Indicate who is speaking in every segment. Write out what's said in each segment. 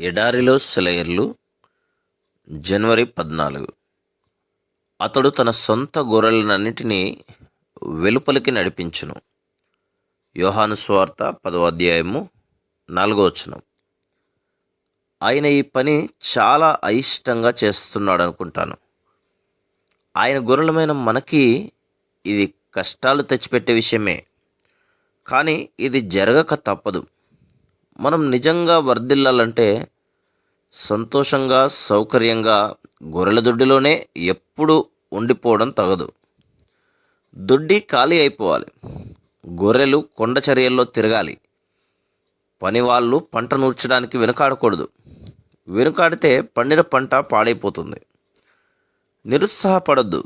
Speaker 1: ఎడారిలో సెలయర్లు జనవరి 14. అతడు తన సొంత గొర్రెలనన్నిటినీ వెలుపలికి నడిపించును. యోహాను సువార్త 10వ అధ్యాయము 4వ వచనం. ఆయన ఈ పని చాలా అయిష్టంగా చేస్తున్నాడు అనుకుంటాను. ఆయన గొర్రెలమైన మనకి ఇది కష్టాలు తెచ్చిపెట్టే విషయమే, కానీ ఇది జరగక తప్పదు. మనం నిజంగా వర్ధిల్లాలంటే సంతోషంగా సౌకర్యంగా గొర్రెల దొడ్డిలోనే ఎప్పుడు ఉండిపోవడం తగదు. దొడ్డి ఖాళీ అయిపోవాలి. గొర్రెలు కొండ చర్యల్లో తిరగాలి. పనివాళ్ళు పంట నూర్చడానికి వెనుకాడకూడదు. వెనుకాడితే పండిన పంట పాడైపోతుంది. నిరుత్సాహపడద్దు.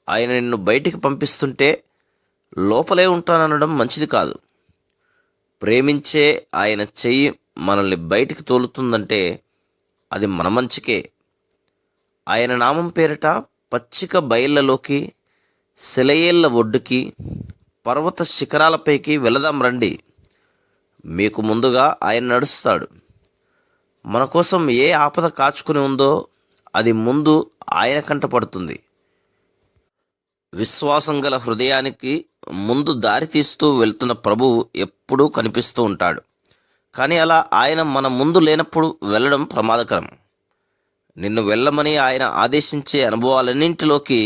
Speaker 1: ఆయన నిన్ను బయటికి పంపిస్తుంటే లోపలే ఉంటాననడం మంచిది కాదు. ప్రేమించే ఆయన చెయ్యి మనల్ని బయటికి తోలుతుందంటే అది మన మంచికే. ఆయన నామం పేరిట పచ్చిక బయళ్ళలోకి, సెలయేళ్ల ఒడ్డుకి, పర్వత శిఖరాలపైకి వెళదాం రండి. మీకు ముందుగా ఆయన నడుస్తాడు. మన కోసం ఏ ఆపద కాచుకుని ఉందో అది ముందు ఆయన కంటపడుతుంది. విశ్వాసం గల హృదయానికి ముందు దారి తీస్తూ వెళ్తున్న ప్రభువు ఎప్పుడూ కనిపిస్తూ ఉంటాడు. కానీ అలా ఆయన మన ముందు లేనప్పుడు వెళ్ళడం ప్రమాదకరం. నిన్ను వెళ్ళమని ఆయన ఆదేశించే అనుభవాలన్నింటిలోకి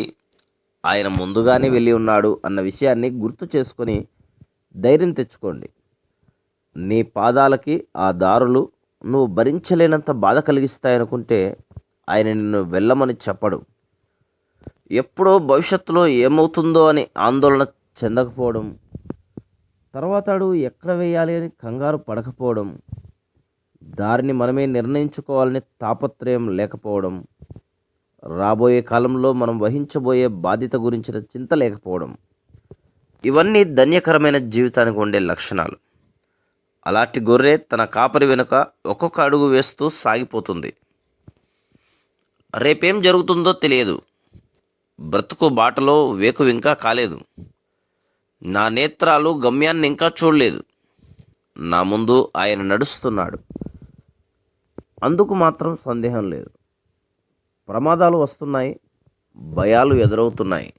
Speaker 1: ఆయన ముందుగానే వెళ్ళి ఉన్నాడు అన్న విషయాన్ని గుర్తు చేసుకొని ధైర్యం తెచ్చుకోండి. నీ పాదాలకి ఆ దారులు నువ్వు భరించలేనంత బాధ కలిగిస్తాయనుకుంటే ఆయన నిన్ను వెళ్ళమని చెప్పడు. ఎప్పుడో భవిష్యత్తులో ఏమవుతుందో అని ఆందోళన చెందకపోవడం, తర్వాత అడుగు ఎక్కడ వేయాలి అని కంగారు పడకపోవడం, దారిని మనమే నిర్ణయించుకోవాలని తాపత్రయం లేకపోవడం, రాబోయే కాలంలో మనం వహించబోయే బాధ్యత గురించిన చింత లేకపోవడం, ఇవన్నీ ధన్యకరమైన జీవితానికి ఉండే లక్షణాలు. అలాంటి గొర్రె తన కాపరి వెనుక ఒక్కొక్క అడుగు వేస్తూ సాగిపోతుంది. రేపేం జరుగుతుందో తెలియదు. బ్రతుకు బాటలో వేకువ ఇంకా కాలేదు. నా నేత్రాలు గమ్యాన్ని ఇంకా చూడలేదు. నా ముందు ఆయన నడుస్తున్నాడు. అందుకు మాత్రం సందేహం లేదు. ప్రమాదాలు వస్తున్నాయి, భయాలు ఎదురవుతున్నాయి.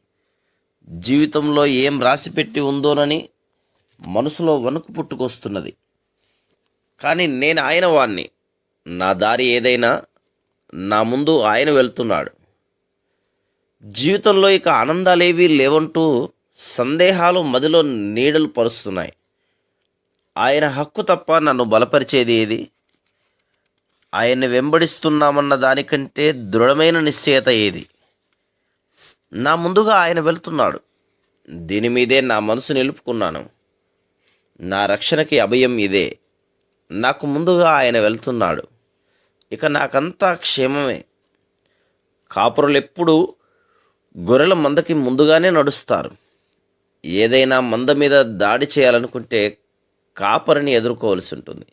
Speaker 1: జీవితంలో ఏం రాసిపెట్టి ఉందోనని మనసులో వణుకు పుట్టుకొస్తున్నది. కానీ నేను ఆయన వాణ్ణి. నా దారి ఏదైనా నా ముందు ఆయన వెళ్తున్నాడు. జీవితంలో ఇక ఆనందాలేవీ లేవంటూ సందేహాలు మదిలో నీడలు పరుస్తున్నాయి. ఆయన హక్కు తప్ప నన్ను బలపరిచేది ఏది? ఆయన్ని వెంబడిస్తున్నామన్న దానికంటే దృఢమైన నిశ్చయత ఏది? నా ముందుగా ఆయన వెళ్తున్నాడు. దీని మీదే నా మనసు నిలుపుకున్నాను. నా రక్షణకి అభయం ఇదే. నాకు ముందుగా ఆయన వెళ్తున్నాడు. ఇక నాకంతా క్షేమమే. కాపురులు ఎప్పుడూ గొర్రెల మందకి ముందుగానే నడుస్తారు. ఏదైనా మంద మీద దాడి చేయాలనుకుంటే కాపరిని ఎదుర్కోవాల్సి ఉంటుంది.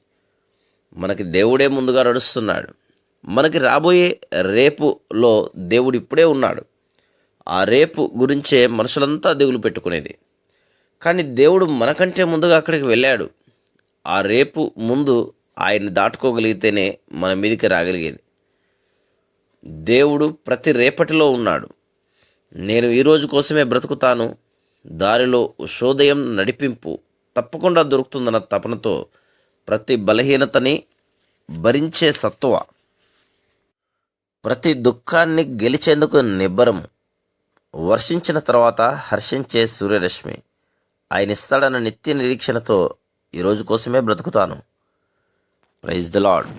Speaker 1: మనకి దేవుడే ముందుగా నడుస్తున్నాడు. మనకి రాబోయే రేపులో దేవుడు ఇప్పుడే ఉన్నాడు. ఆ రేపు గురించే మనుషులంతా దిగులు పెట్టుకునేది. కానీ దేవుడు మనకంటే ముందుగా అక్కడికి వెళ్ళాడు. ఆ రేపు ముందు ఆయన్ని దాటుకోగలిగితేనే మన మీదికి రాగలిగేది. దేవుడు ప్రతి రేపటిలో ఉన్నాడు. నేను ఈరోజు కోసమే బ్రతుకుతాను. దారిలో శోదయం నడిపింపు తప్పకుండా దొరుకుతుందన్న తపనతో ప్రతి బలహీనతని భరించే సత్తువ, ప్రతి దుఃఖాన్ని గెలిచేందుకు నిబ్బరం, వర్షించిన తర్వాత హర్షించే సూర్యరశ్మి ఆయన ఇస్తాడన్న నిత్య నిరీక్షణతో ఈరోజు కోసమే బ్రతుకుతాను. Praise the lord.